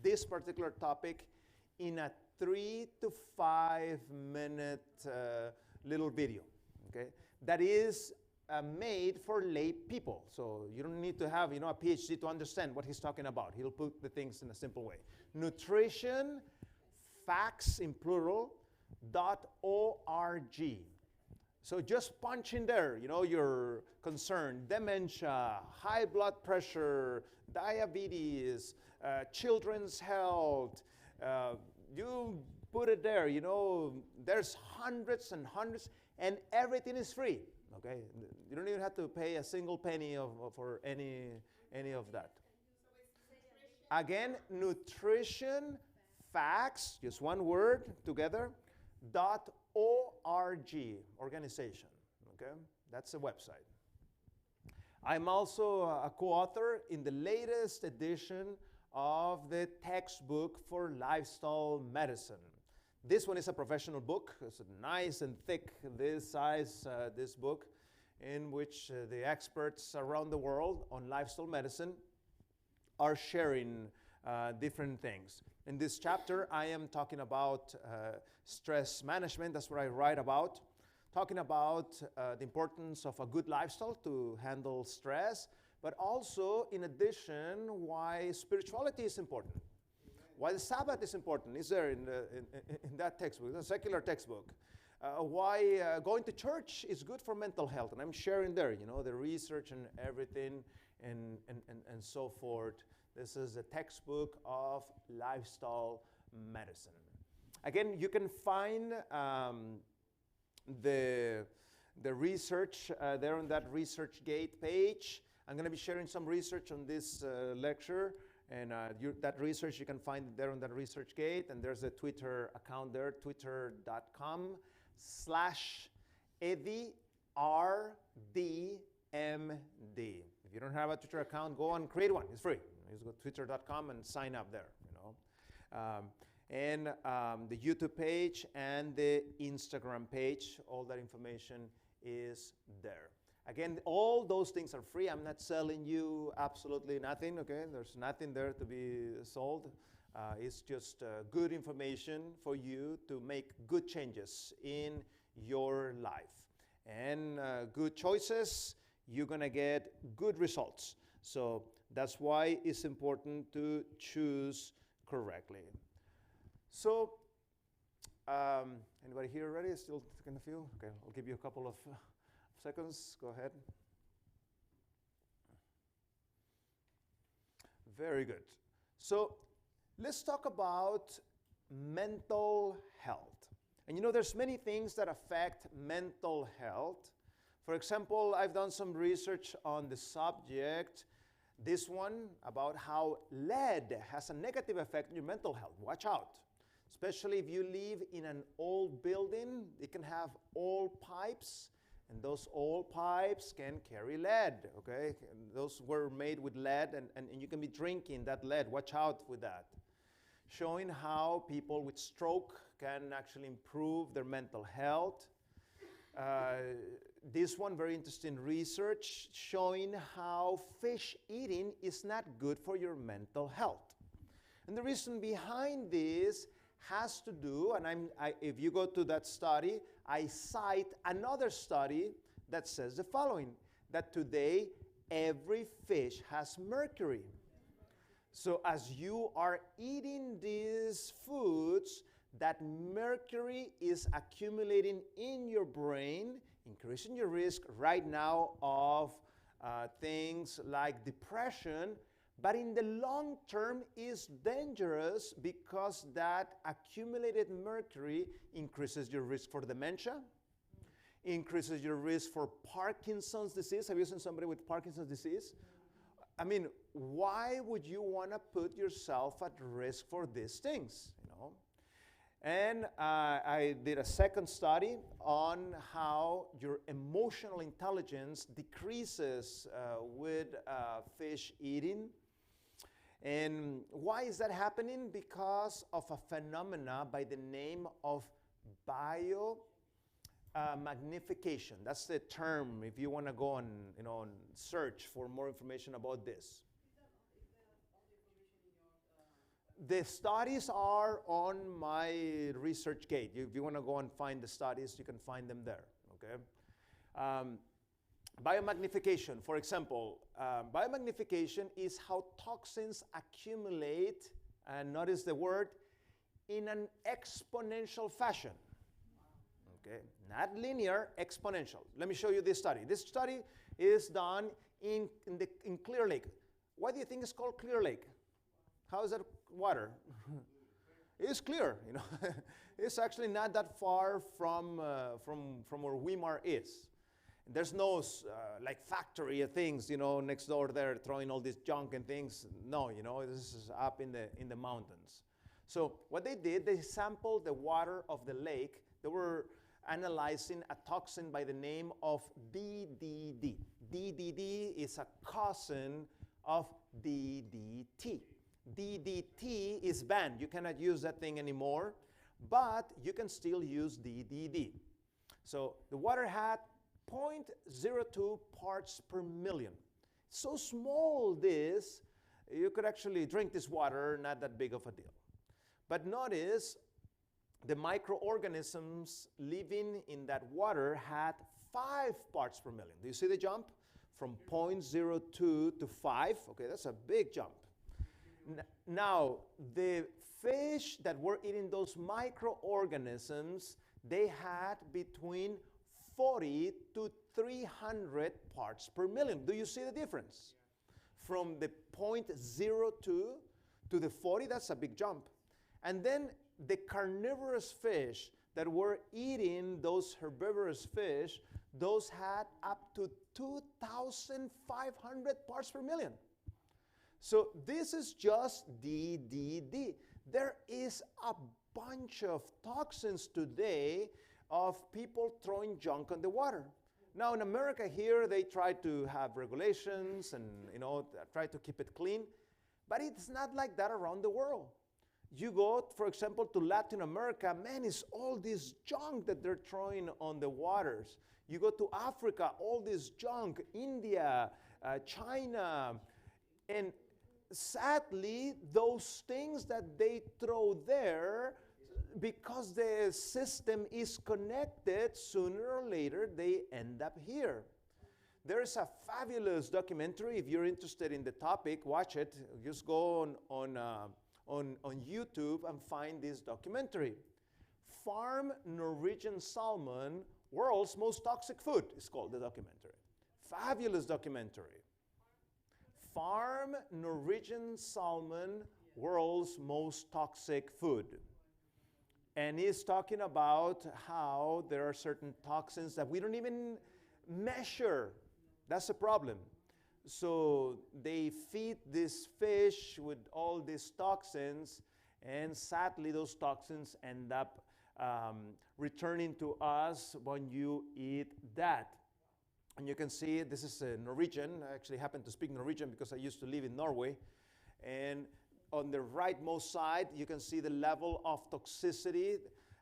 this particular topic in a 3 to 5 minute little video, okay? That is made for lay people. So you don't need to have, a PhD to understand what he's talking about. He'll put the things in a simple way. Nutrition, facts in plural, .org. So just punch in there, your concern, dementia, high blood pressure, diabetes, children's health. You put it there, there's hundreds and hundreds, and everything is free, okay? You don't even have to pay a single penny for any of that. Again, nutrition, facts, just one word together, .org, organization, okay? That's a website. I'm also a co-author in the latest edition of the textbook for lifestyle medicine. This one is a professional book. It's nice and thick, this size, this book, in which the experts around the world on lifestyle medicine are sharing different things. In this chapter, I am talking about stress management. That's what I write about. Talking about the importance of a good lifestyle to handle stress, but also, in addition, why spirituality is important. Why the Sabbath is important is there in that textbook, the secular textbook. Why going to church is good for mental health. And I'm sharing there, the research and everything and so forth. This is a textbook of lifestyle medicine. Again, you can find the research there on that ResearchGate page. I'm going to be sharing some research on this lecture. And that research you can find there on that ResearchGate. And there's a Twitter account there, twitter.com/EddieRDMD. If you don't have a Twitter account, go and create one. It's free. Just go to twitter.com and sign up there. And the YouTube page and the Instagram page, all that information is there. Again, all those things are free. I'm not selling you absolutely nothing, okay? There's nothing there to be sold. It's just good information for you to make good changes in your life. And good choices, you're going to get good results. So that's why it's important to choose correctly. So, anybody here already? Still taking a few? Okay, I'll give you a couple of seconds. Go ahead. Very good. So let's talk about mental health. And there's many things that affect mental health. For example, I've done some research on the subject. This one about how lead has a negative effect on your mental health. Watch out. Especially if you live in an old building, it can have old pipes. And those old pipes can carry lead, okay? And those were made with lead, and you can be drinking that lead. Watch out with that. Showing how people with stroke can actually improve their mental health. This one, very interesting research, showing how fish eating is not good for your mental health. And the reason behind this has to do, and if you go to that study, I cite another study that says the following, that today every fish has mercury. So as you are eating these foods, that mercury is accumulating in your brain, increasing your risk right now of things like depression, but in the long term is dangerous because that accumulated mercury increases your risk for dementia, increases your risk for Parkinson's disease. Have you seen somebody with Parkinson's disease? I mean, why would you want to put yourself at risk for these things? And I did a second study on how your emotional intelligence decreases with fish eating. And why is that happening? Because of a phenomena by the name of biomagnification. That's the term if you want to go and search for more information about this. The studies are on my ResearchGate. If you want to go and find the studies, you can find them there. Okay. Biomagnification, for example. Biomagnification is how toxins accumulate, and notice the word, in an exponential fashion. Okay, not linear, exponential. Let me show you this study. This study is done in Clear Lake. Why do you think it's called Clear Lake? How is that water? It's clear, you know. It's actually not that far from where Weimar is. There's no like factory things, you know, next door there throwing all this junk and things. No, you know, this is up in the mountains. So what they did, they sampled the water of the lake. They were analyzing a toxin by the name of DDD. DDD is a cousin of DDT. DDT is banned. You cannot use that thing anymore, but you can still use DDD. So the water had 0.02 parts per million. So small this, you could actually drink this water, not that big of a deal. But notice the microorganisms living in that water had 5 parts per million. Do you see the jump? From 0.02 to 5. Okay, that's a big jump. Now, the fish that were eating those microorganisms, they had between 40 to 300 parts per million. Do you see the difference? From the 0.02 to the 40, that's a big jump. And then the carnivorous fish that were eating those herbivorous fish, those had up to 2,500 parts per million. So this is just DDD. There is a bunch of toxins today of people throwing junk on the water. Now in America here, they try to have regulations and, you know, try to keep it clean, but it's not like that around the world. You go, for example, to Latin America, man, it's all this junk that they're throwing on the waters. You go to Africa, all this junk, India, China, and sadly, those things that they throw there, because the system is connected, sooner or later they end up here. There's a fabulous documentary. If you're interested in the topic, watch it. Just go on YouTube and find this documentary. Farm Norwegian Salmon, World's Most Toxic Food, is called the documentary. Fabulous documentary. Farm Norwegian Salmon, World's Most Toxic Food. And he's talking about how there are certain toxins that we don't even measure. That's the problem. So they feed this fish with all these toxins, and sadly those toxins end up returning to us when you eat that. And you can see this is a Norwegian. I actually happen to speak Norwegian because I used to live in Norway. And on the rightmost side, you can see the level of toxicity.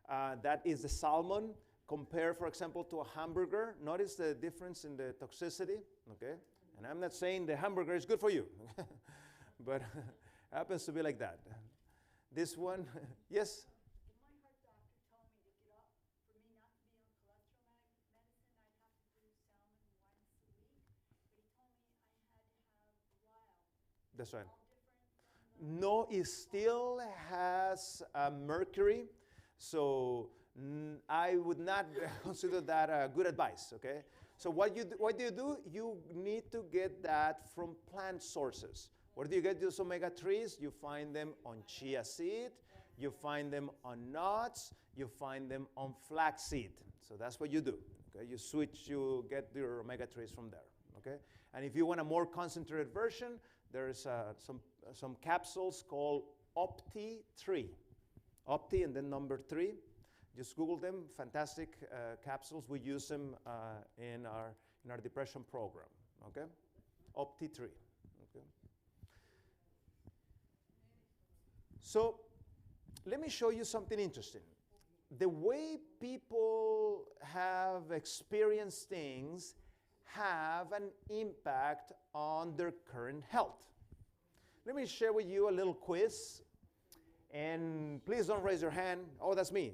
That is the salmon. Compare, for example, to a hamburger. Notice the difference in the toxicity. Okay? And I'm not saying the hamburger is good for you, but it happens to be like that. This one, yes? My heart doctor told me to get up. For me not to be on cholesterol medicine, I'd have to do salmon once a week. But he told me I had to have wild. That's right. All different. No, it still has mercury, so I would not consider that good advice, okay? So what do you do? You need to get that from plant sources. Where do you get those omega-3s? You find them on chia seed, you find them on nuts, you find them on flaxseed. So that's what you do. Okay? You switch, you get your omega-3s from there. Okay? And if you want a more concentrated version, there's some capsules called Opti 3. Opti and then number 3. Just Google them. Fantastic capsules. We use them in our depression program. Okay, Opti 3. Okay. So let me show you something interesting. The way people have experienced things have an impact on their current health. Let me share with you a little quiz. And please don't raise your hand. Oh, that's me,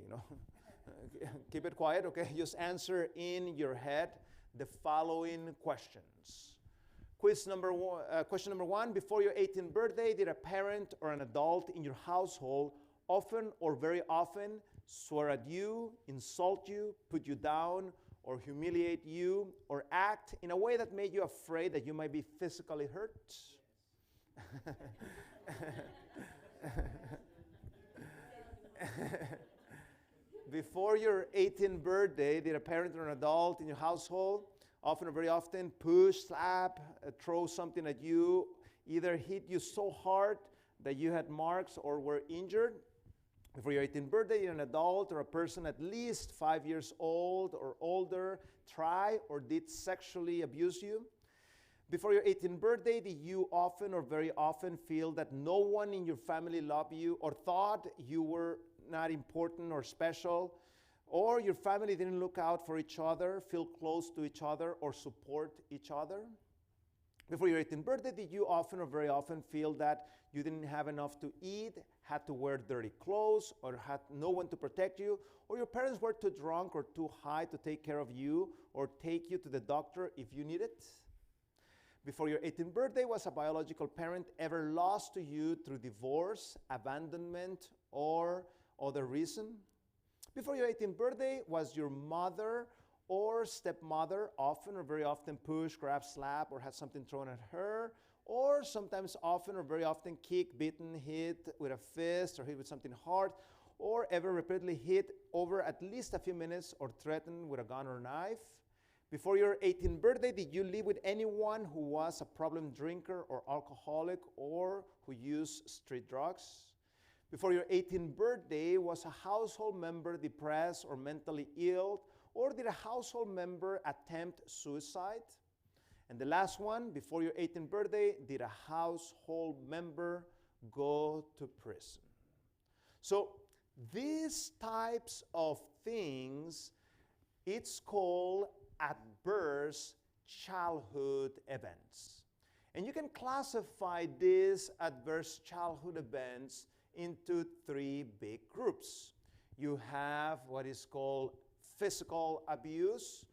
Keep it quiet, okay? Just answer in your head the following questions. Question number one, before your 18th birthday, did a parent or an adult in your household often or very often swear at you, insult you, put you down, or humiliate you, or act in a way that made you afraid that you might be physically hurt? Before your 18th birthday, did a parent or an adult in your household often or very often push, slap, throw something at you, either hit you so hard that you had marks or were injured? Before your 18th birthday, an adult or a person at least 5 years old or older try or did sexually abuse you? Before your 18th birthday, did you often or very often feel that no one in your family loved you or thought you were not important or special, or your family didn't look out for each other, feel close to each other, or support each other? Before your 18th birthday, did you often or very often feel that you didn't have enough to eat, had to wear dirty clothes, or had no one to protect you, or your parents were too drunk or too high to take care of you or take you to the doctor if you need it? Before your 18th birthday, was a biological parent ever lost to you through divorce, abandonment, or other reason? Before your 18th birthday, was your mother or stepmother often or very often pushed, grabbed, slapped, or had something thrown at her, or sometimes often or very often kicked, beaten, hit with a fist, or hit with something hard, or ever repeatedly hit over at least a few minutes or threatened with a gun or knife? Before your 18th birthday, did you live with anyone who was a problem drinker or alcoholic or who used street drugs? Before your 18th birthday, was a household member depressed or mentally ill, or did a household member attempt suicide? And the last one, before your 18th birthday, did a household member go to prison? So these types of things, it's called adverse childhood events. And you can classify these adverse childhood events into three big groups. You have what is called physical abuse,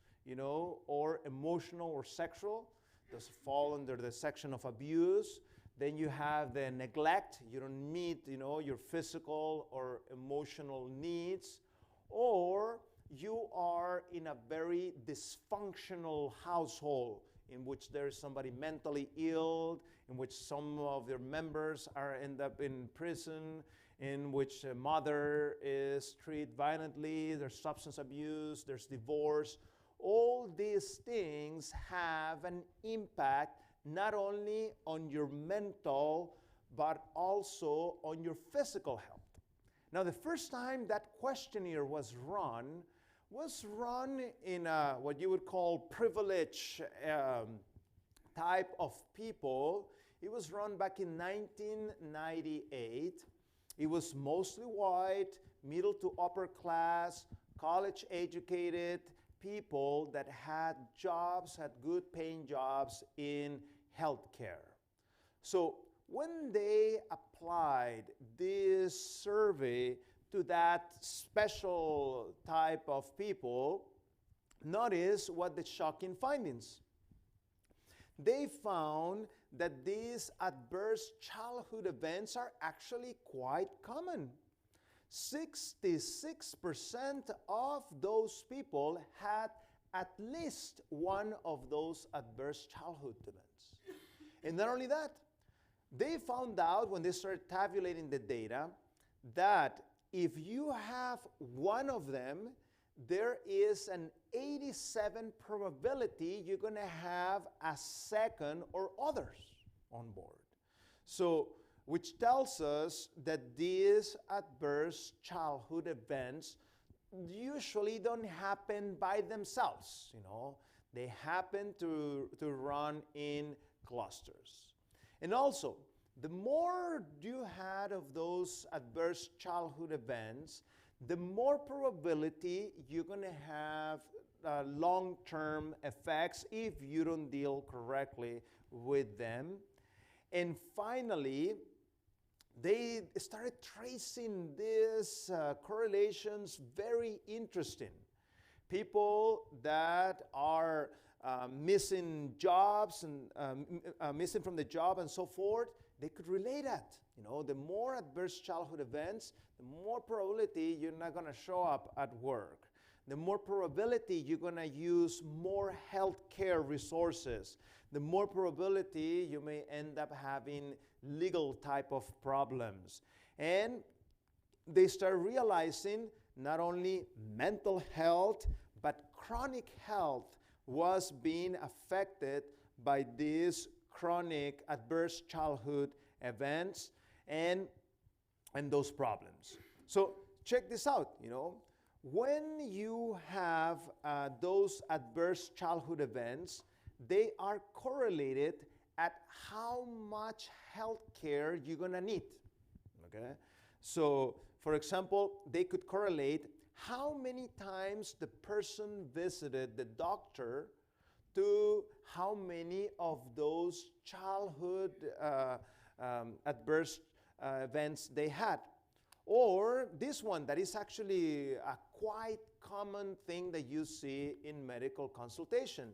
or emotional or sexual. Those fall under the section of abuse. Then you have the neglect. You don't meet, your physical or emotional needs. Or you are in a very dysfunctional household in which there is somebody mentally ill, in which some of their members end up in prison, in which a mother is treated violently, there's substance abuse, there's divorce. All these things have an impact not only on your mental, but also on your physical health. Now, the first time that questionnaire was run in what you would call privileged type of people. It was run back in 1998. It was mostly white, middle to upper class, college-educated people that had jobs, had good paying jobs in healthcare. So when they applied this survey to that special type of people, notice what the shocking findings. They found that these adverse childhood events are actually quite common. 66% of those people had at least one of those adverse childhood events. And not only that, they found out when they started tabulating the data that if you have one of them, there is an 87% probability you're going to have a second or others on board. So, which tells us that these adverse childhood events usually don't happen by themselves, They happen to run in clusters. And also, the more you had of those adverse childhood events, the more probability you're going to have long-term effects if you don't deal correctly with them. And finally, they started tracing these correlations, very interesting. People that are missing jobs and missing from the job and so forth, they could relate that. You know, the more adverse childhood events, the more probability you're not going to show up at work. The more probability you're going to use more health care resources. The more probability you may end up having legal type of problems. And they start realizing not only mental health, but chronic health was being affected by these chronic adverse childhood events and those problems. So check this out, you know. When you have those adverse childhood events, they are correlated at how much health care you're going to need. Okay? So, for example, they could correlate how many times the person visited the doctor to how many of those childhood adverse events they had. Or this one that is actually a quite common thing that you see in medical consultation.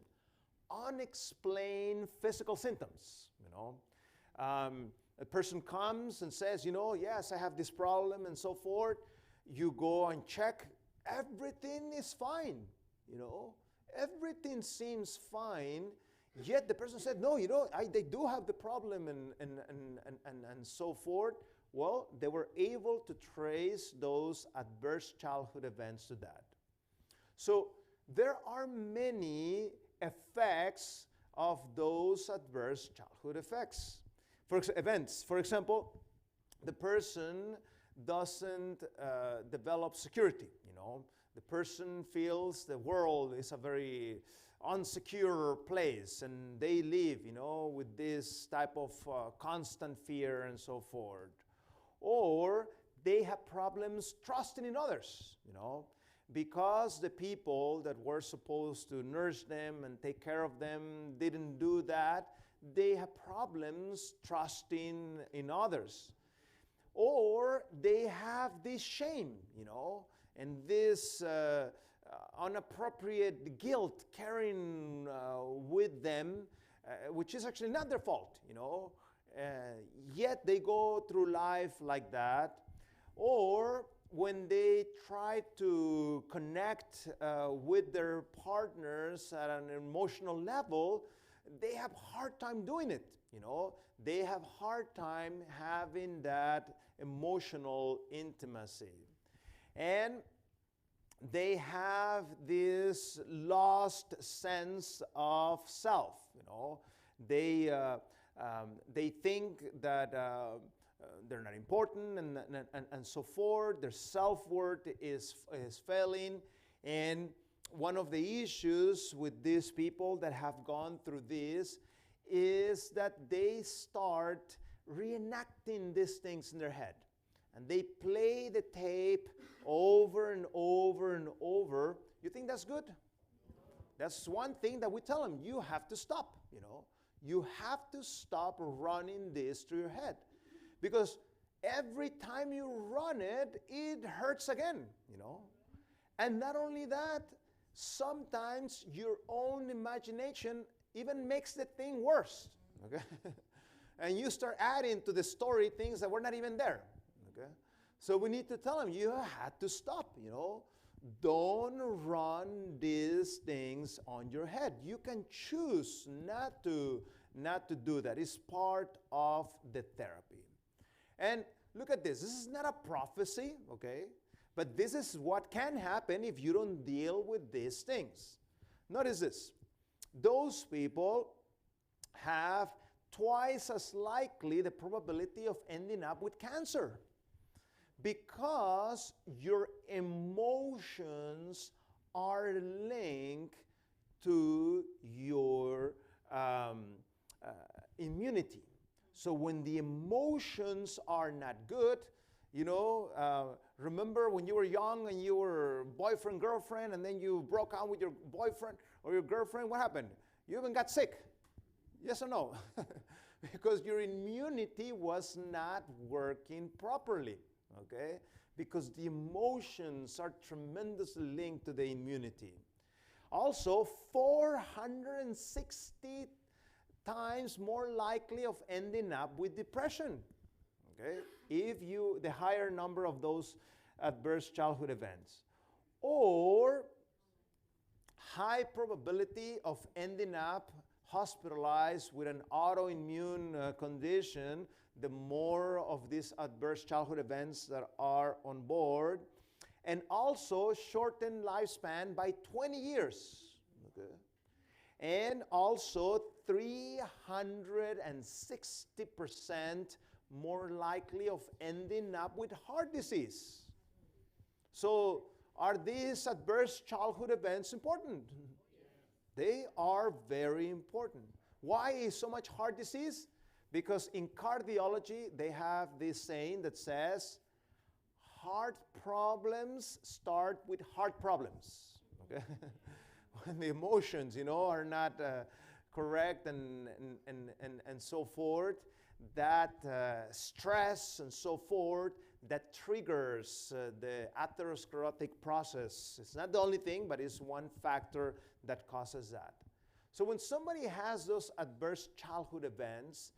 Unexplained physical symptoms, you know. A person comes and says, you know, yes, I have this problem and so forth. You go and check, everything is fine, you know. Everything seems fine, yet the person said, no, you know, they do have the problem and so forth. Well, they were able to trace those adverse childhood events to that. So there are many effects of those adverse childhood effects. Events. For example, the person doesn't develop security, you know. The person feels the world is a very unsecure place and they live, you know, with this type of constant fear and so forth. Or they have problems trusting in others, you know, because the people that were supposed to nurse them and take care of them didn't do that. They have problems trusting in others. Or they have this shame, you know, and this unappropriate guilt carrying with them, which is actually not their fault, you know. Yet they go through life like that. Or when they try to connect with their partners at an emotional level, they have a hard time doing it, you know. They have a hard time having that emotional intimacy. And they have this lost sense of self, you know. They think that they're not important and so forth. Their self-worth is failing. And one of the issues with these people that have gone through this is that they start reenacting these things in their head. And they play the tape over and over and over. You think that's good? That's one thing that we tell them. You have to stop, you know. You have to stop running this through your head. Because every time you run it, it hurts again, you know. And not only that, sometimes your own imagination even makes the thing worse, okay? And you start adding to the story things that were not even there, okay? So we need to tell them, you had to stop, you know. Don't run these things on your head. You can choose not to do that. It's part of the therapy. And look at this. This is not a prophecy, okay? But this is what can happen if you don't deal with these things. Notice this. Those people have twice as likely the probability of ending up with cancer, because your emotions are linked to your immunity. So when the emotions are not good, you know, remember when you were young and you were boyfriend, girlfriend, and then you broke out with your boyfriend or your girlfriend, what happened? You even got sick. Yes or no? because your immunity was not working properly, okay? Because the emotions are tremendously linked to the immunity. Also, 460 times more likely of ending up with depression, okay? If you, the higher number of those adverse childhood events. Or high probability of ending up hospitalized with an autoimmune condition, the more of these adverse childhood events that are on board. And also shortened lifespan by 20 years. Okay? And also 360% more likely of ending up with heart disease. So are these adverse childhood events important? They are very important. Why is so much heart disease? Because in cardiology, they have this saying that says, heart problems start with heart problems. Okay? When the emotions, are not correct and so forth, that stress and so forth, that triggers the atherosclerotic process. It's not the only thing, but it's one factor that causes that. So when somebody has those adverse childhood events,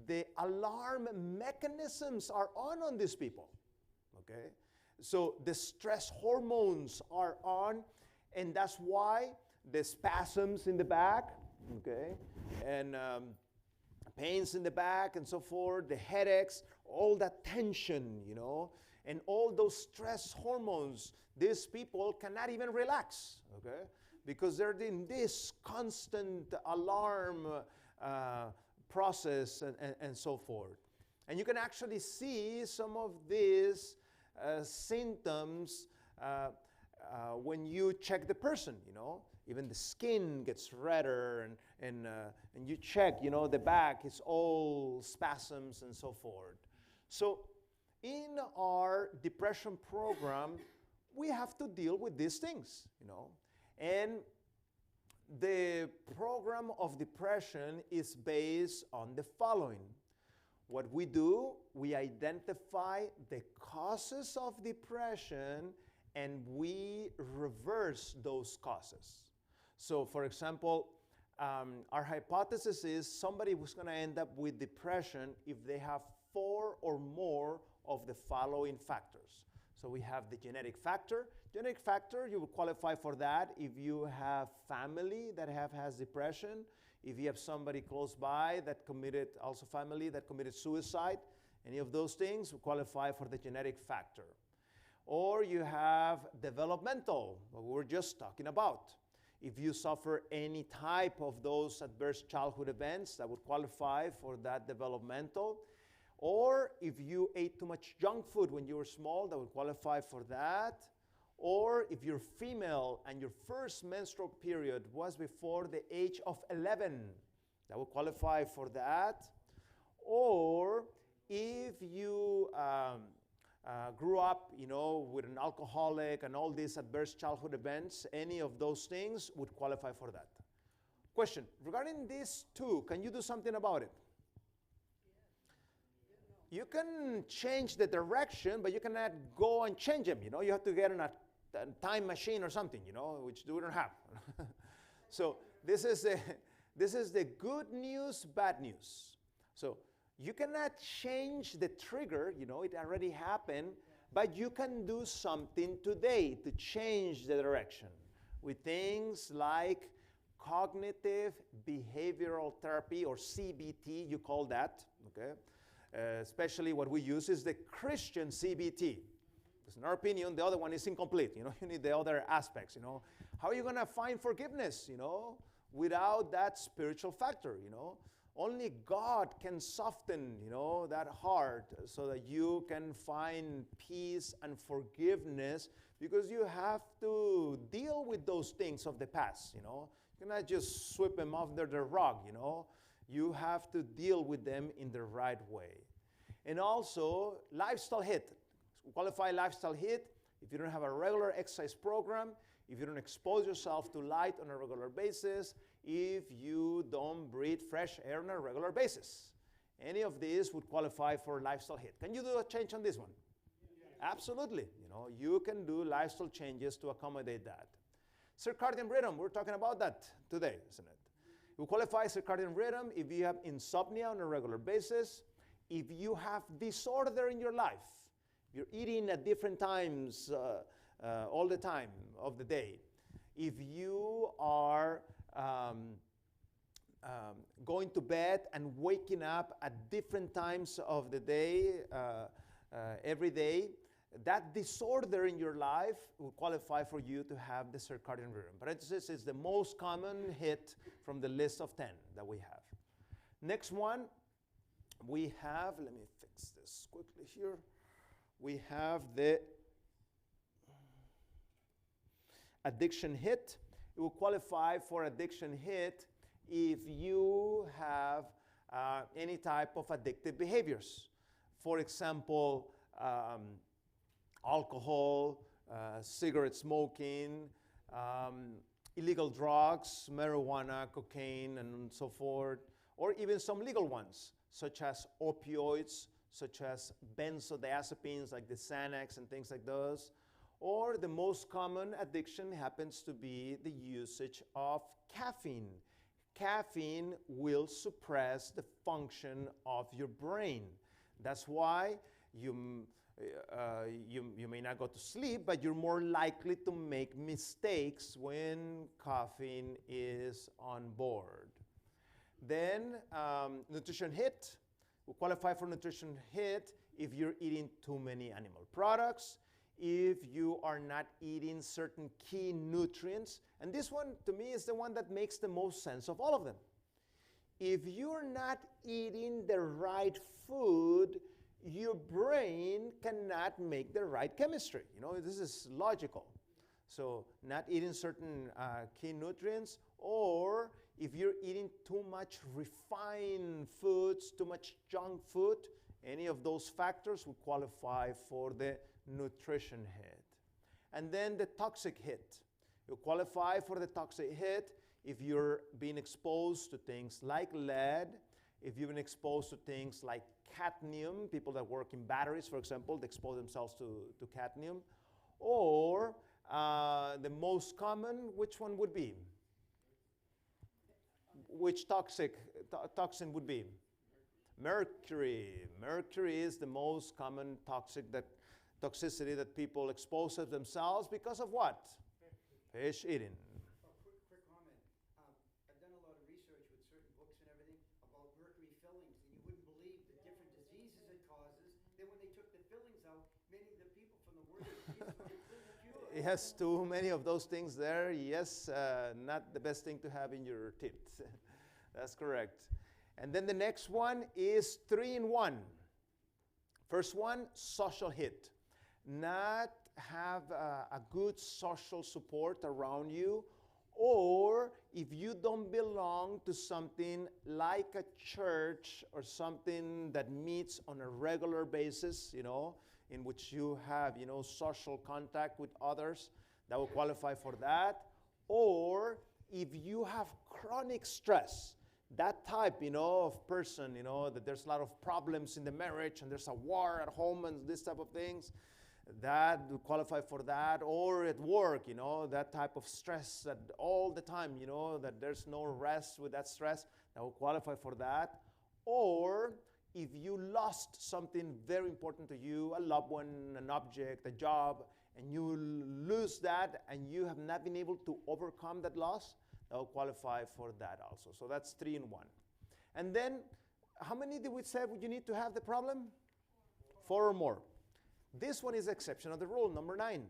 the alarm mechanisms are on these people, okay? So the stress hormones are on, and that's why the spasms in the back, okay, and pains in the back and so forth, the headaches, all that tension, and all those stress hormones, these people cannot even relax, okay? Because they're in this constant alarm process and so forth. And you can actually see some of these symptoms when you check the person, Even the skin gets redder, and you check, the back, it's all spasms and so forth. So in our depression program, we have to deal with these things, And the program of depression is based on the following. What we do, we identify the causes of depression and we reverse those causes. So, for example, our hypothesis is somebody who's going to end up with depression if they have 4 or more of the following factors. So we have the genetic factor. Genetic factor, you will qualify for that if you have family that has depression, if you have somebody close by that committed, also family that committed suicide, any of those things will qualify for the genetic factor. Or you have developmental, what we were just talking about. If you suffer any type of those adverse childhood events, that would qualify for that developmental. Or if you ate too much junk food when you were small, that would qualify for that. Or if you're female and your first menstrual period was before the age of 11, that would qualify for that. Or if you grew up, with an alcoholic and all these adverse childhood events, any of those things would qualify for that. Question, regarding these two, can you do something about it? You can change the direction, but you cannot go and change them, You have to get in a time machine or something, which we don't have. So this is the good news, bad news. So you cannot change the trigger, it already happened, but you can do something today to change the direction with things like cognitive behavioral therapy, or CBT, you call that, okay? Especially what we use is the Christian CBT. Because in our opinion, the other one is incomplete. You need the other aspects, How are you going to find forgiveness, without that spiritual factor, Only God can soften, that heart so that you can find peace and forgiveness, because you have to deal with those things of the past, You cannot just sweep them under the rug, You have to deal with them in the right way. And also, lifestyle hit. Qualify lifestyle hit if you don't have a regular exercise program, if you don't expose yourself to light on a regular basis, if you don't breathe fresh air on a regular basis. Any of these would qualify for lifestyle hit. Can you do a change on this one? Absolutely. You can do lifestyle changes to accommodate that. Circadian rhythm, we're talking about that today, isn't it? You qualify circadian rhythm if you have insomnia on a regular basis, if you have disorder in your life, you're eating at different times all the time of the day, if you are going to bed and waking up at different times of the day every day, that disorder in your life will qualify for you to have the circadian rhythm. Parenthesis is the most common hit from the list of 10 that we have. Next one, we have, let me fix this quickly here. We have the addiction hit. It will qualify for addiction hit if you have any type of addictive behaviors. For example, alcohol, cigarette smoking, illegal drugs, marijuana, cocaine, and so forth, or even some legal ones, such as opioids, such as benzodiazepines like the Xanax and things like those. Or the most common addiction happens to be the usage of caffeine. Caffeine will suppress the function of your brain. That's why you may not go to sleep, but you're more likely to make mistakes when caffeine is on board. Then nutrition hit. We qualify for nutrition hit if you're eating too many animal products, if you are not eating certain key nutrients. And this one, to me, is the one that makes the most sense of all of them. If you're not eating the right food, your brain cannot make the right chemistry. This is logical. So not eating certain key nutrients, or if you're eating too much refined foods, too much junk food, any of those factors will qualify for the nutrition hit. And then the toxic hit. You qualify for the toxic hit if you're being exposed to things like lead, if you've been exposed to things like cadmium, people that work in batteries, for example, they expose themselves to cadmium, or the most common, which one would be? Which toxin would be? Mercury. Mercury is the most common toxicity that people expose themselves because of what? Fish eating. Quick comment. I've done a lot of research with certain books and everything about mercury fillings, and you wouldn't believe the different diseases it causes. Then when they took the fillings out, many of the people from the worst diseases were completely cured. Yes, too many of those things there. Yes, not the best thing to have in your teeth. That's correct. And then the next one is 3-in-1. First one, social hit. Not have a good social support around you, or if you don't belong to something like a church or something that meets on a regular basis, in which you have, social contact with others, that will qualify for that. Or if you have chronic stress, that type, of person, that there's a lot of problems in the marriage and there's a war at home and this type of things, that would qualify for that. Or at work, that type of stress that all the time, that there's no rest with that stress, that will qualify for that. Or if you lost something very important to you, a loved one, an object, a job, and you lose that and you have not been able to overcome that loss, that will qualify for that also. So that's 3-in-1. And then, how many did we say you need to have the problem? 4 or more. This one is exception of the rule, number 9.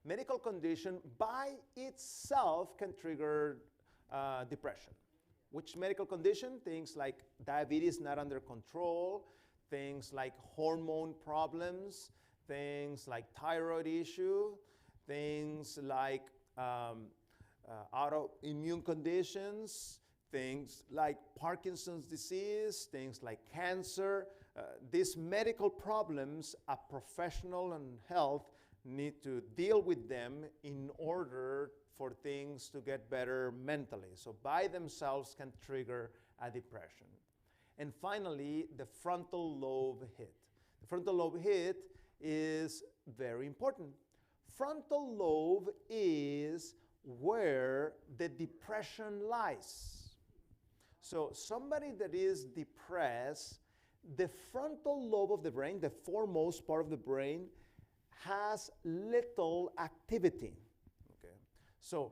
Medical condition by itself can trigger depression. Which medical condition? Things like diabetes not under control, things like hormone problems, things like thyroid issue, things like autoimmune conditions, things like Parkinson's disease, things like cancer. These medical problems, a professional in health need to deal with them in order for things to get better mentally. So by themselves can trigger a depression. And finally, the frontal lobe hit. The frontal lobe hit is very important. Frontal lobe is where the depression lies. So somebody that is depressed, the frontal lobe of the brain, the foremost part of the brain, has little activity. Okay? So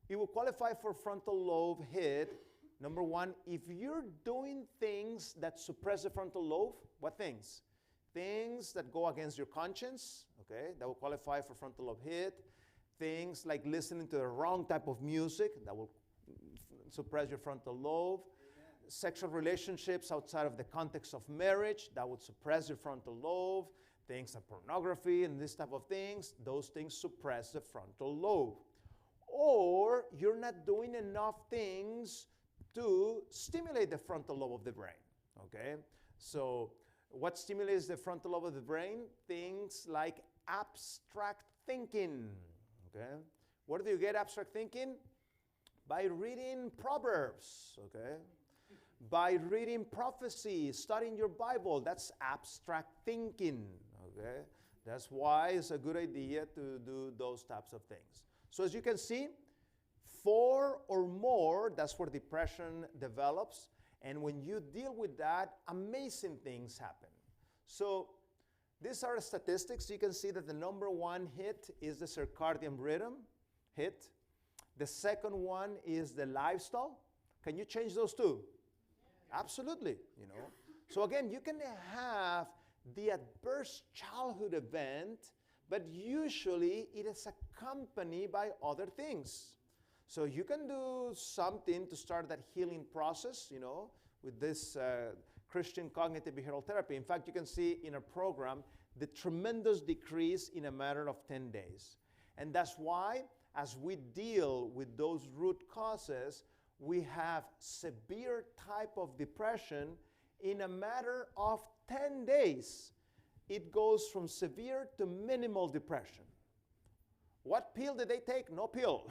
it will qualify for frontal lobe hit. Number one, if you're doing things that suppress the frontal lobe, what things? Things that go against your conscience, okay, that will qualify for frontal lobe hit. Things like listening to the wrong type of music, that will suppress your frontal lobe. Amen. Sexual relationships outside of the context of marriage, that would suppress your frontal lobe. Things like pornography and this type of things, those things suppress the frontal lobe. Or you're not doing enough things to stimulate the frontal lobe of the brain, okay? So what stimulates the frontal lobe of the brain? Things like abstract thinking, okay? Where do you get abstract thinking? By reading Proverbs, okay? By reading prophecy, studying your Bible, that's abstract thinking, okay? That's why it's a good idea to do those types of things. So as you can see, 4 or more, that's where depression develops. And when you deal with that, amazing things happen. So these are the statistics. You can see that the number 1 hit is the circadian rhythm hit. The second one is the lifestyle. Can you change those two? Yeah. Absolutely, you know. So again, you can have the adverse childhood event, but usually it is accompanied by other things. So you can do something to start that healing process, you know, with this Christian cognitive behavioral therapy. In fact, you can see in our program the tremendous decrease in a matter of 10 days. And that's why, as we deal with those root causes, we have severe type of depression in a matter of 10 days. It goes from severe to minimal depression. What pill did they take? No pill.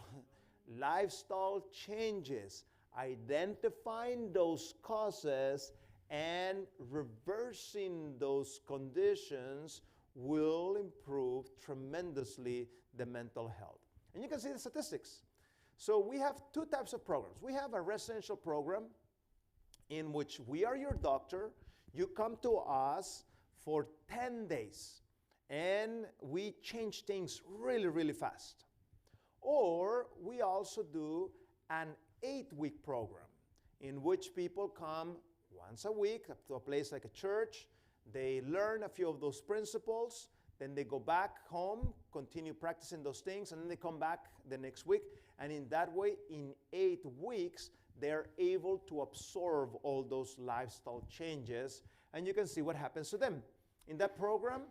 Lifestyle changes, identifying those causes and reversing those conditions will improve tremendously the mental health. And you can see the statistics. So we have 2 types of programs. We have a residential program in which we are your doctor. You come to us for 10 days and we change things really, really fast. Or we also do an 8-week program in which people come once a week to a place like a church. They learn a few of those principles, then they go back home, continue practicing those things, and then they come back the next week. And in that way, in 8 weeks, they're able to absorb all those lifestyle changes, and you can see what happens to them. In that program,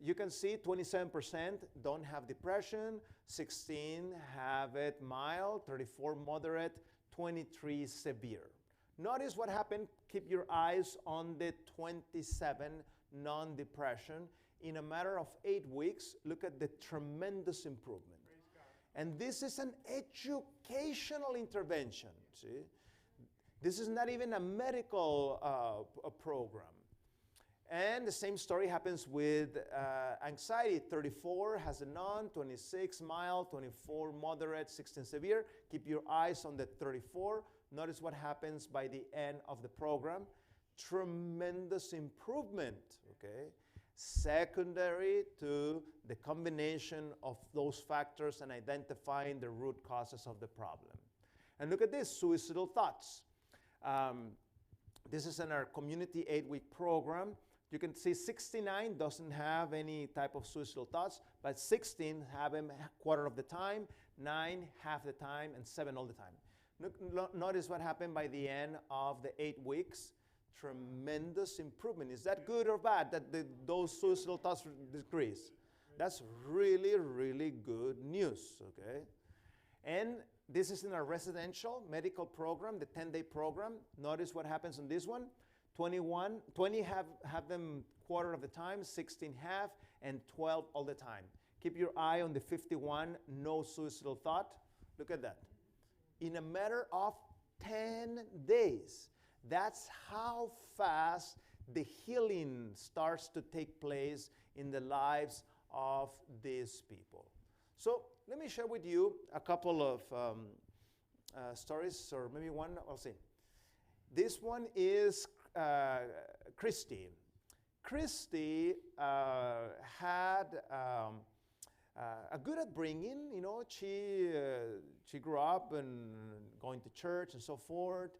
you can see 27% don't have depression, 16 have it mild, 34 moderate, 23 severe. Notice what happened. Keep your eyes on the 27 non-depression. In a matter of 8 weeks, look at the tremendous improvement. And this is an educational intervention, see? This is not even a medical program. And the same story happens with anxiety. 34 has a none, 26 mild, 24 moderate, 16 severe. Keep your eyes on the 34. Notice what happens by the end of the program. Tremendous improvement, okay? Secondary to the combination of those factors and identifying the root causes of the problem. And look at this, suicidal thoughts. This is in our community 8-week program. You can see 69 doesn't have any type of suicidal thoughts, but 16 have them quarter of the time, 9 half the time, and 7 all the time. Notice what happened by the end of the 8 weeks. Tremendous improvement. Is that good or bad that those suicidal thoughts decrease? That's really, really good news, okay? And this is in our residential medical program, the 10-day program. Notice what happens on this one. 20 have them quarter of the time, 16 half, and 12 all the time. Keep your eye on the 51, no suicidal thought. Look at that. In a matter of 10 days, That's how fast the healing starts to take place in the lives of these people. So let me share with you a couple of stories, or maybe one, I'll see. This one is Christy. Christy had a good upbringing. You know, she grew up and going to church and so forth.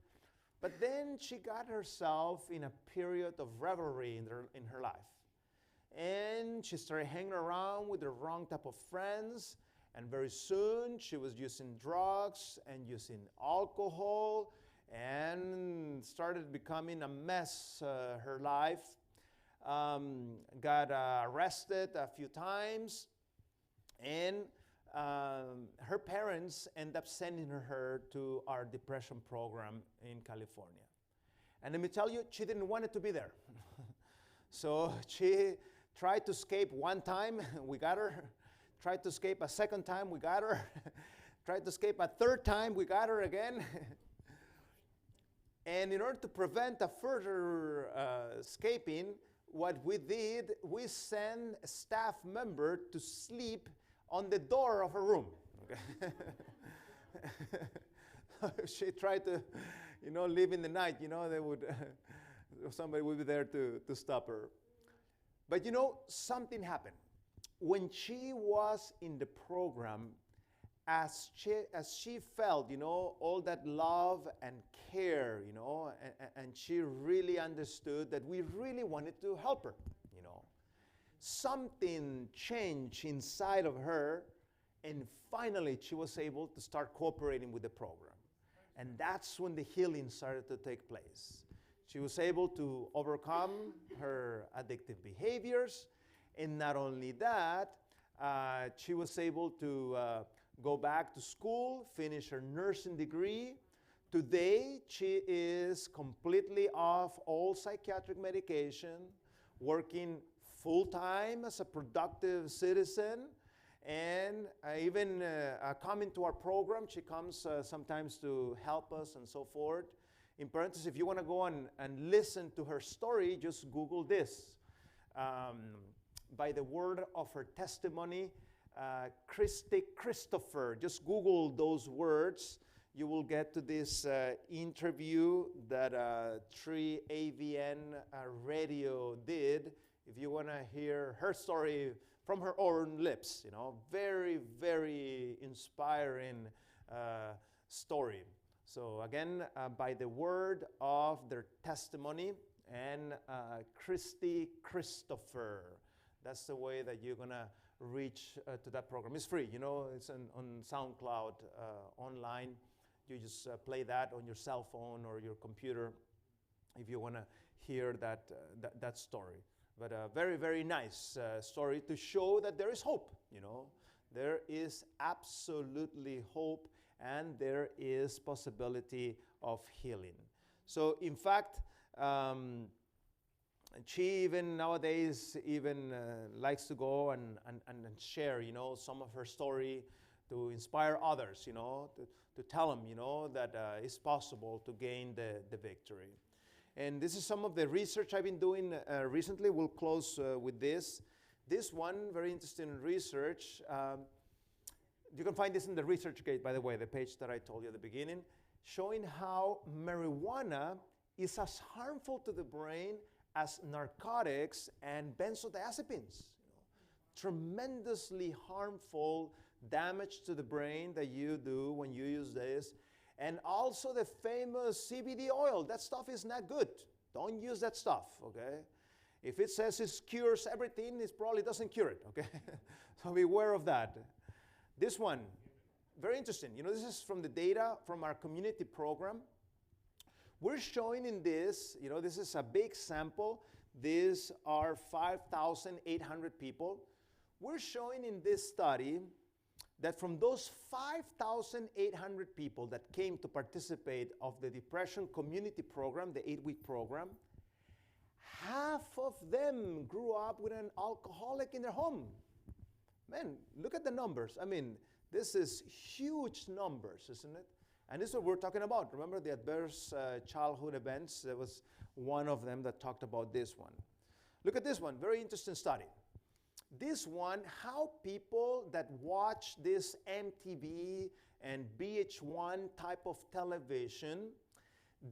But then she got herself in a period of revelry in her life. And she started hanging around with the wrong type of friends. And very soon she was using drugs and using alcohol and started becoming a mess, her life. Got arrested a few times. And her parents ended up sending her to our depression program in California. And let me tell you, she didn't want it to be there. So she tried to escape one time, we got her. Tried to escape a second time, we got her. Tried to escape a third time, we got her again. And in order to prevent a further escaping, what we did, we sent a staff member to sleep on the door of her room. Okay. She tried to, live in the night. They would, somebody would be there to stop her. But something happened. When she was in the program, as she felt, all that love and care, and she really understood that we really wanted to help her, Something changed inside of her, and finally she was able to start cooperating with the program. And that's when the healing started to take place. She was able to overcome her addictive behaviors, and not only that, she was able to go back to school, finish her nursing degree. Today, she is completely off all psychiatric medication, working full-time as a productive citizen, and even coming to our program. She comes sometimes to help us and so forth. In parentheses, if you want to go and listen to her story, just Google this. By the word of her testimony, Christy Christopher. Just Google those words. You will get to this interview that 3AVN radio did. If you want to hear her story from her own lips, very, very inspiring story. So again, by the word of their testimony, and Christy Christopher. That's the way that you're going to reach to that program. It's free, it's on SoundCloud online. You just play that on your cell phone or your computer if you want to hear that story. But a very, very nice story to show that there is hope, There is absolutely hope, and there is possibility of healing. So in fact, she even nowadays likes to go and share, some of her story to inspire others, to tell them, that it's possible to gain the victory. And this is some of the research I've been doing recently. We'll close with this. This one, very interesting research. You can find this in the ResearchGate, by the way, the page that I told you at the beginning, showing how marijuana is as harmful to the brain as narcotics and benzodiazepines. Tremendously harmful damage to the brain that you do when you use this. And also the famous CBD oil. That stuff is not good. Don't use that stuff, okay? If it says it cures everything, it probably doesn't cure it, okay? So beware of that. This one, very interesting. This is from the data from our community program. We're showing in this, this is a big sample. These are 5,800 people. We're showing in this study that from those 5,800 people that came to participate of the depression community program, the 8-week program, half of them grew up with an alcoholic in their home. Man, look at the numbers. I mean, this is huge numbers, isn't it? And this is what we're talking about. Remember the adverse childhood events? There was one of them that talked about this one. Look at this one, very interesting study. This one, how people that watch this MTV and VH1 type of television,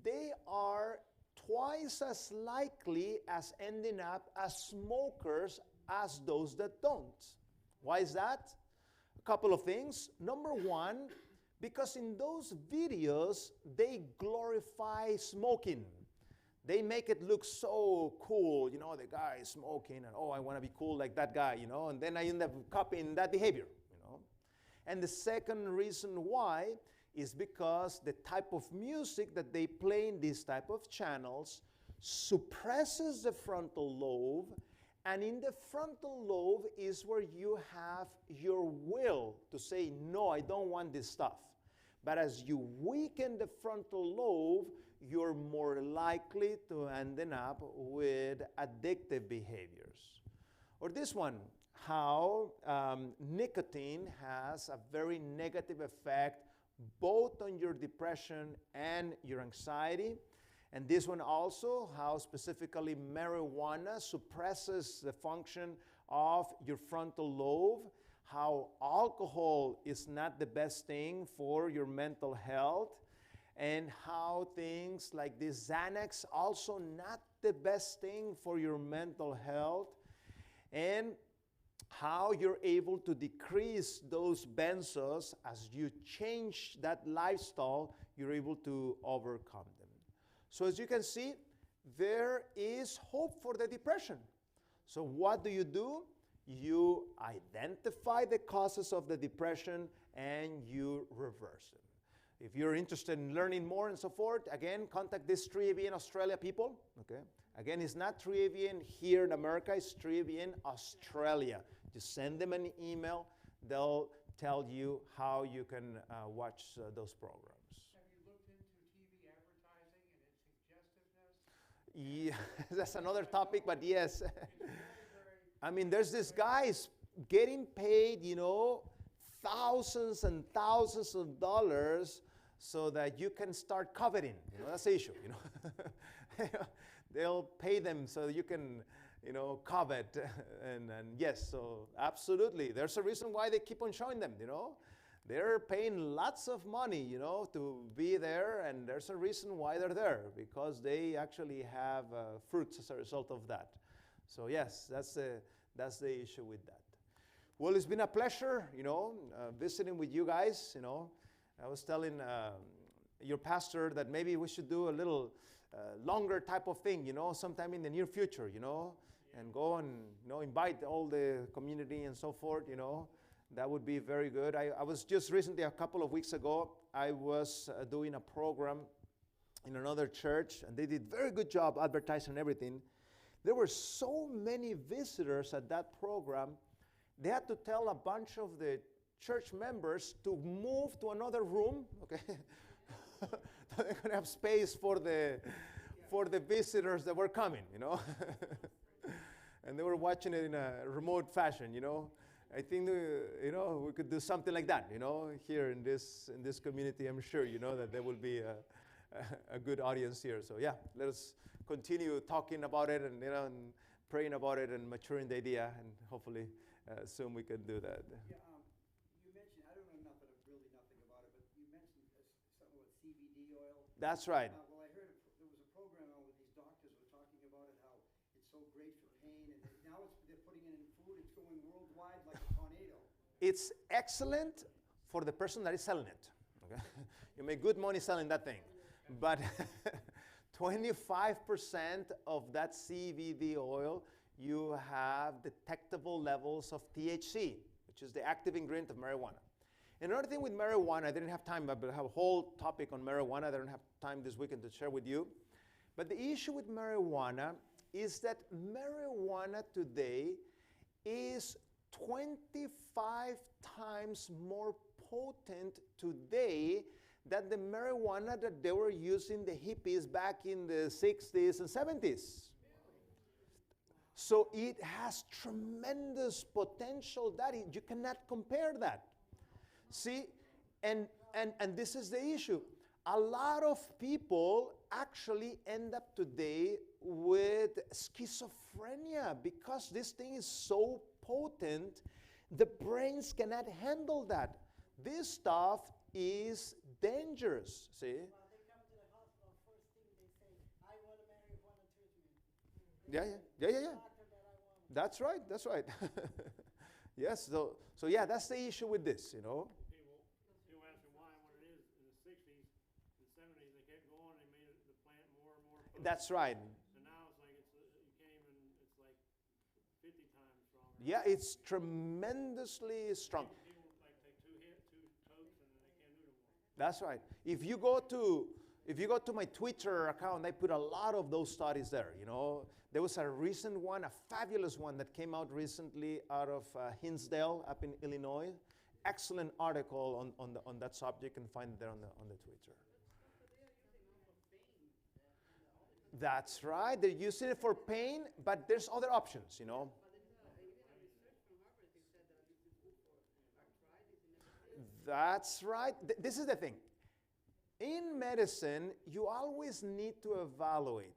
they are twice as likely as ending up as smokers as those that don't. Why is that? A couple of things. Number one, because in those videos, they glorify smoking. They make it look so cool, you know, the guy is smoking, and oh, I want to be cool like that guy, you know, and then I end up copying that behavior, you know. And the second reason why is because the type of music that they play in these type of channels suppresses the frontal lobe, and in the frontal lobe is where you have your will to say, no, I don't want this stuff. But as you weaken the frontal lobe, you're more likely to end up with addictive behaviors. Or this one, how nicotine has a very negative effect both on your depression and your anxiety. And this one also, how specifically marijuana suppresses the function of your frontal lobe, how alcohol is not the best thing for your mental health, and how things like this Xanax also not the best thing for your mental health, and how you're able to decrease those benzos as you change that lifestyle, you're able to overcome them. So as you can see, there is hope for the depression. So what do? You identify the causes of the depression and you reverse them. If you're interested in learning more and so forth, again, contact this 3AV in Australia people. Okay. Again, it's not 3AV in here in America, it's 3AV in Australia. Just send them an email. They'll tell you how you can watch those programs. Have you looked into TV advertising and its suggestiveness? Yeah, that's another topic, but yes. It's very, I mean, there's this guys getting paid, you know, thousands and thousands of dollars so that you can start coveting. You know, that's the issue, you know. They'll pay them so you can, you know, covet. And yes, so absolutely. There's a reason why they keep on showing them, you know. They're paying lots of money, you know, to be there, and there's a reason why they're there, because they actually have fruits as a result of that. So yes, that's the issue with that. Well, it's been a pleasure, you know, visiting with you guys, you know. I was telling your pastor that maybe we should do a little longer type of thing, you know, sometime in the near future, you know, and go and, you know, invite all the community and so forth, you know. That would be very good. I was just recently, a couple of weeks ago, I was doing a program in another church, and they did very good job advertising everything. There were so many visitors at that program, they had to tell a bunch of the church members to move to another room, okay? They're going to have space for the visitors that were coming, you know? And they were watching it in a remote fashion, you know? I think, you know, we could do something like that, you know, here in this community. I'm sure, you know, that there will be a good audience here. So yeah, let us continue talking about it and, you know, and praying about it and maturing the idea, and hopefully soon we can do that. Yeah, you mentioned, I don't know really nothing about it, but you mentioned something about CBD oil. That's right. Well, I heard there was a program on where these doctors were talking about it, how it's so great for pain, and now they're putting it in food. It's going worldwide like a tornado. It's excellent for the person that is selling it. Okay? You make good money selling that thing. But 25% of that CBD oil, you have detectable levels of THC, which is the active ingredient of marijuana. Another thing with marijuana, I didn't have time, but I have a whole topic on marijuana. I don't have time this weekend to share with you. But the issue with marijuana is that marijuana today is 25 times more potent today than the marijuana that they were using the hippies back in the 60s and 70s. So it has tremendous potential that you cannot compare that. See, And this is the issue. A lot of people actually end up today with schizophrenia because this thing is so potent, the brains cannot handle that. This stuff is dangerous, see? Well, they come to the hospital, first thing they say, I want a marijuana treatment. Yeah. Doctor that I want. That's right, that's right. Yes, so yeah, that's the issue with this, you know. People ask me why, what it is. In the 60s and 70s, they kept going, they made the plant more and more potent. That's right. And now it's like it came and it's like 50 times stronger. Yeah, it's tremendously strong. People like take two totes and they can't do no more. That's right. If you go to my Twitter account, I put a lot of those studies there. You know, there was a recent one, a fabulous one that came out recently out of Hinsdale up in Illinois. Excellent article on that subject, and find it there on the Twitter. That's right. They're using it for pain, but there's other options. You know. That's right. This is the thing. In medicine, you always need to evaluate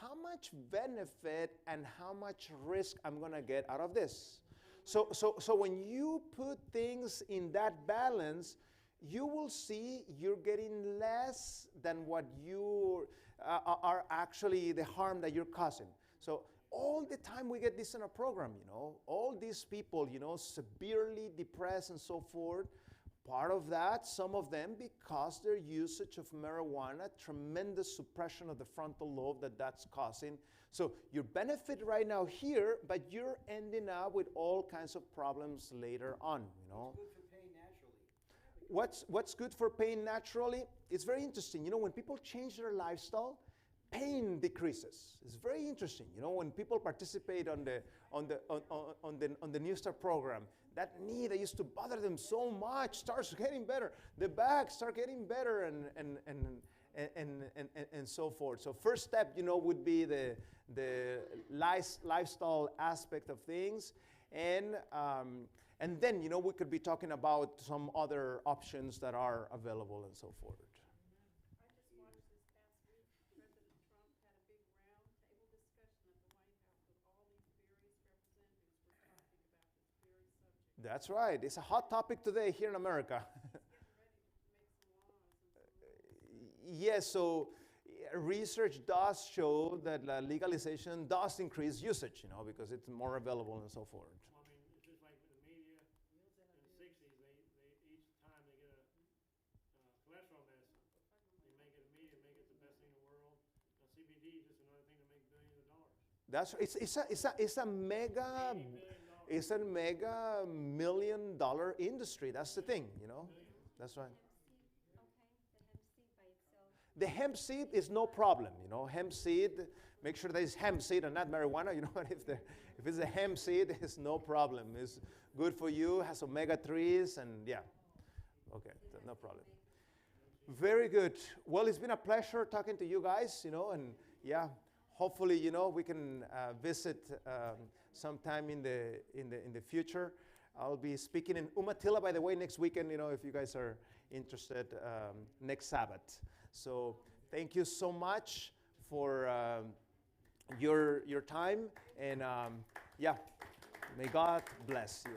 how much benefit and how much risk I'm going to get out of this. So when you put things in that balance, you will see you're getting less than what you are actually the harm that you're causing. So all the time we get this in our program, you know, all these people, you know, severely depressed and so forth. Part of that, some of them, because their usage of marijuana, tremendous suppression of the frontal lobe that's causing. So you benefit right now here, but you're ending up with all kinds of problems later on, you know. It's good for pain naturally. What's good for pain naturally? It's very interesting. You know, when people change their lifestyle, pain decreases. It's very interesting. You know, when people participate on the New Start program, that knee that used to bother them so much starts getting better. The back start getting better, and so forth. So first step, you know, would be the lifestyle aspect of things, and then, you know, we could be talking about some other options that are available and so forth. I just watched this past week, President Trump had a big round table discussion at the White House with all these various representatives were talking about this very subject. That's right. It's a hot topic today here in America. Yes, so research does show that legalization does increase usage, you know, because it's more available and so forth. Well, I mean, it's just like with the media in the 60s, they each time they get a cholesterol medicine, they make it immediate, make it the best thing in the world. Now, CBD is just another thing to make billions of dollars. That's it's a mega $80 billion. it's a mega $1 million industry. That's the thing, you know. That's right. The hemp seed is no problem, you know. Hemp seed, make sure that it's hemp seed and not marijuana. You know what? If it's a hemp seed, it's no problem. It's good for you. Has omega-3s and yeah. Okay, so no problem. Very good. Well, it's been a pleasure talking to you guys, you know, and yeah, hopefully, you know, we can visit sometime in the future. I'll be speaking in Umatilla, by the way, next weekend, you know, if you guys are interested, next Sabbath. So thank you so much for your time, and yeah, may God bless you.